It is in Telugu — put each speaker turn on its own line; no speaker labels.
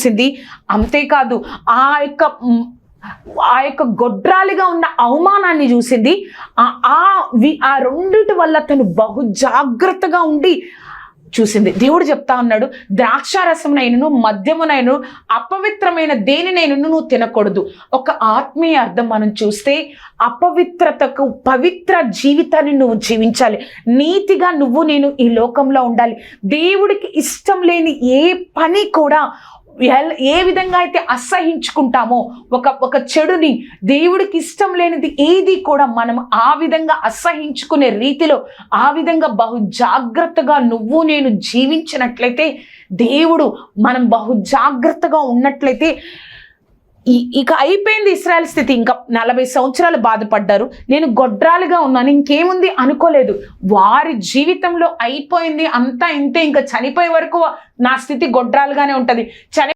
చూసింది. అంతేకాదు ఆ యొక్క గొడ్రాలిగా ఉన్న అవమానాన్ని చూసింది. ఆ రెండిటి వల్ల తను బహు జాగ్రత్తగా ఉండి చూసింది. దేవుడు చెప్తా ఉన్నాడు, ద్రాక్షారసమునైనను మద్యమునైనను అపవిత్రమైన దేనినైనను నువ్వు తినకూడదు. ఒక ఆత్మీయ అర్థం మనం చూస్తే అపవిత్రతకు పవిత్ర జీవితాన్ని నువ్వు జీవించాలి. నీతిగా నేను ఈ లోకంలో ఉండాలి. దేవుడికి ఇష్టం లేని ఏ పని కూడా ఏ విధంగా అయితే అసహించుకుంటామో, ఒక చెడుని, దేవుడికి ఇష్టం లేనిది ఏది కూడా మనం ఆ విధంగా అసహించుకునే రీతిలో ఆ విధంగా బహు జాగ్రత్తగా నేను జీవించినట్లయితే, దేవుడు మనం బహు జాగ్రత్తగా ఉన్నట్లయితే ఇక అయిపోయింది ఇశ్రాయేల్ స్థితి. ఇంకా 40 సంవత్సరాలు బాధపడ్డారు. నేను గొడ్రాలిగా ఉన్నాను, ఇంకేముంది అనుకోలేదు. వారి జీవితంలో అయిపోయింది, అంతా ఇంతే. ఇంకా చనిపోయే వరకు నా స్థితి గొడ్రాలుగానే ఉంటుంది.